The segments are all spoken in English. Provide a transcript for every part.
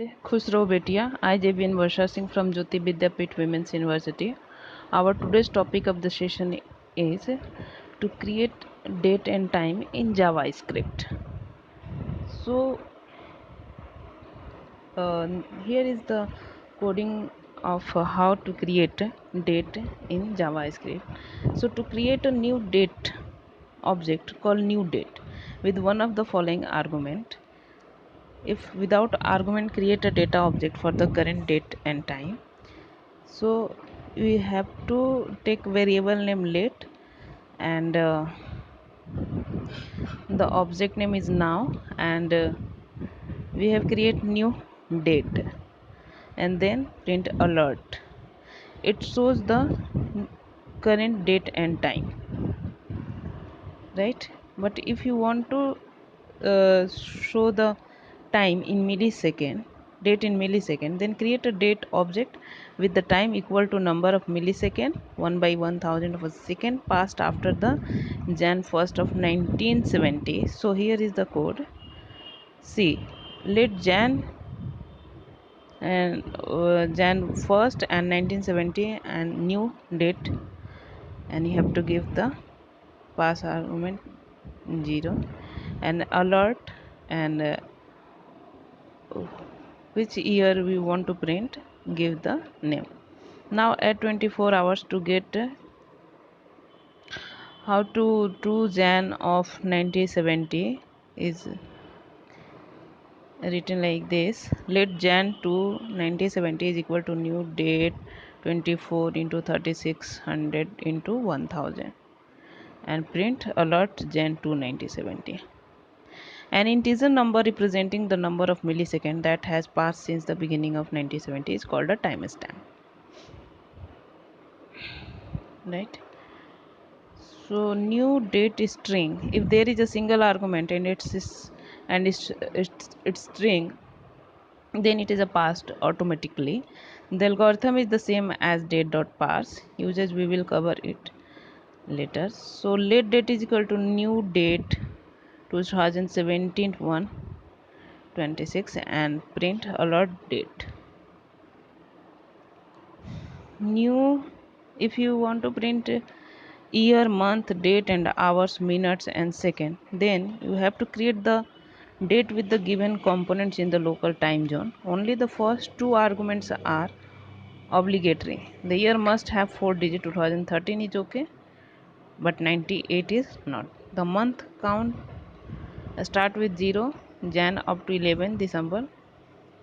खुश रहो बेटिया. I, JBN Varsha Singh from Jyoti Vidyapeeth Women's University. Our today's topic of the session is to create date and time in JavaScript. So here is the coding of how to create date in JavaScript. So to create a new date object called new date with one of the following argument. If without argument create a data object for the current date and time, so we have to take variable name late, and the object name is now, and we have create new date, and then print alert. It shows the current date and time, right? But if you want to show the time in millisecond, date in millisecond, then create a date object with the time equal to number of millisecond 1 by 1000 of a second passed after the Jan 1st of 1970. So here is the code. See, let Jan 1st and 1970 and new date, and you have to give the pass argument 0 and alert, and which year we want to print, give the name. Now add 24 hours to get how to do Jan of 1970 is written like this. Let Jan to 1970 is equal to new date 24 into 3600 into 1000, and print alert Jan to 1970. An integer number representing the number of milliseconds that has passed since the beginning of 1970 is called a timestamp. Right? So new date string, if there is a single argument and its string, then it is a passed automatically. The algorithm is the same as date.parse. Usage we will cover it later. So let date is equal to new date 2017 1/26 and print alert date. New, if you want to print year, month, date and hours, minutes and second, then you have to create the date with the given components in the local time zone. Only the first two arguments are obligatory. The year must have 4 digits. 2013 is okay, but 98 is not. The month count start with 0 Jan up to 11 December.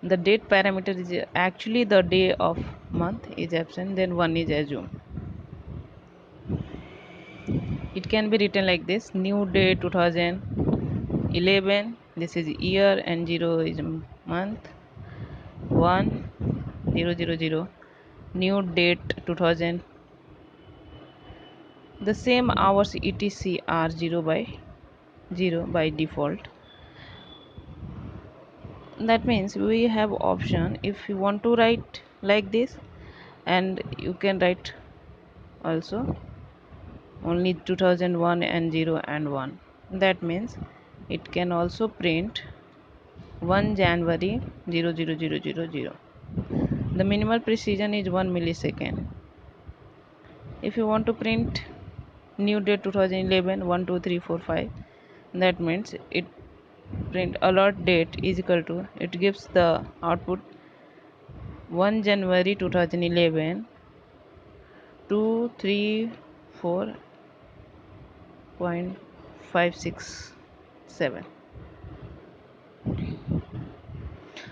The date parameter is actually the day of month is absent, then 1 is assumed. It can be written like this: new day 2011, this is year, and 0 is month, 1 0 0 0, new date 2000. The same hours etc are 0 by 0 by default. That means we have option if you want to write like this, and you can write also only 2001 and 0 and 1. That means it can also print 1 January 00000. The minimal precision is 1 millisecond. If you want to print new date 2011 1 2 3 4 5, that means it print alert date is equal to, it gives the output 1 January 2011 234.567.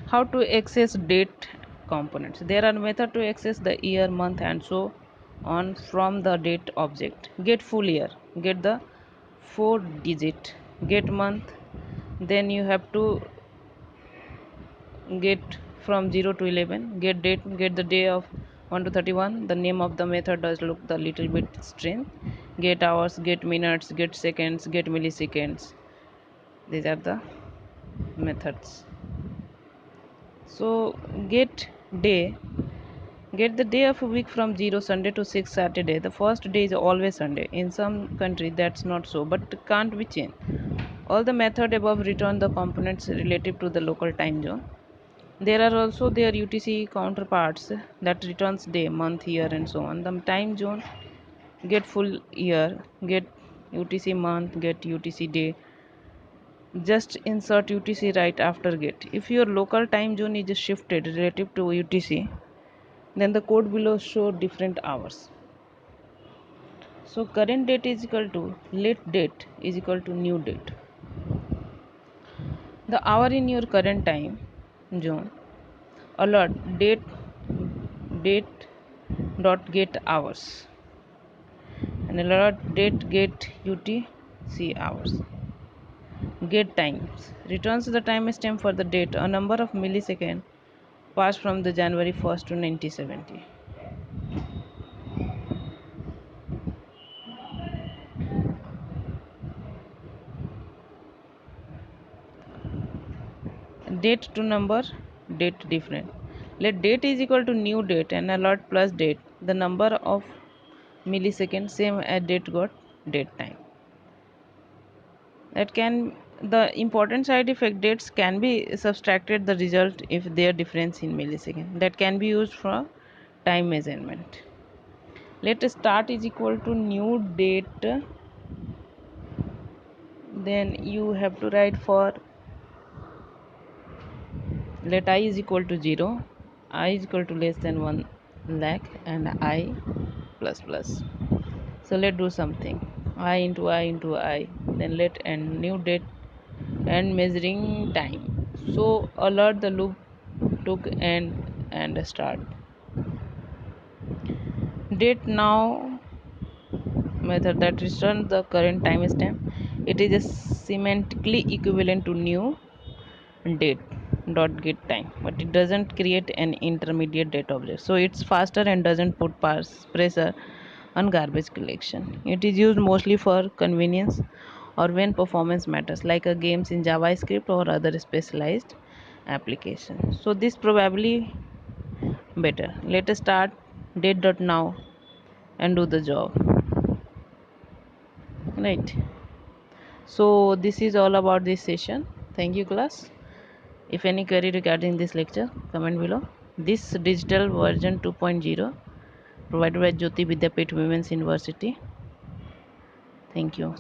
How to access date components? There are methods to access the year, month and so on from the date object. Get full year, get the 4 digit. Get month, then you have to get from 0 to 11. Get date, get the day of 1 to 31. The name of the method does look the little bit strange. Get hours, get minutes, get seconds, get milliseconds. These are the methods. So get day, get the day of a week from 0 Sunday to 6 Saturday. The first day is always Sunday. In some country that's not so, but can't be changed. All the method above return the components relative to the local time zone. There are also their UTC counterparts that returns day, month, year, and so on. The time zone get full year, get UTC month, get UTC day. Just insert UTC right after get. If your local time zone is shifted relative to UTC, then the code below show different hours. So current date is equal to late date is equal to new date. The hour in your current time zone alert date dot get hours and alert date get UTC hours. Get times returns the timestamp for the date, a number of milliseconds passed from the January 1st to 1970. Date to number, date different. Let date is equal to new date and alert plus date, the number of milliseconds same as date got date time. That can the important side effect dates can be subtracted the result if their difference in millisecond. That can be used for time measurement. Let start is equal to new date, then you have to write for let I is equal to 0, I is equal to less than 1 lakh, and I plus plus. So let's do something. I into I, then let end new date and measuring time. So alert the loop took end and start. Date now method that returns the current timestamp. It is semantically equivalent to new date dot get time, but it doesn't create an intermediate date object, so it's faster and doesn't put pressure on garbage collection. It is used mostly for convenience or when performance matters, like a games in JavaScript or other specialized application. So this probably better. Let us start date dot now and do the job, right? So this is all about this session. Thank you, class. If any query regarding this lecture, comment below. This digital version 2.0 provided by Jyoti Vidyapeeth Women's University. Thank you.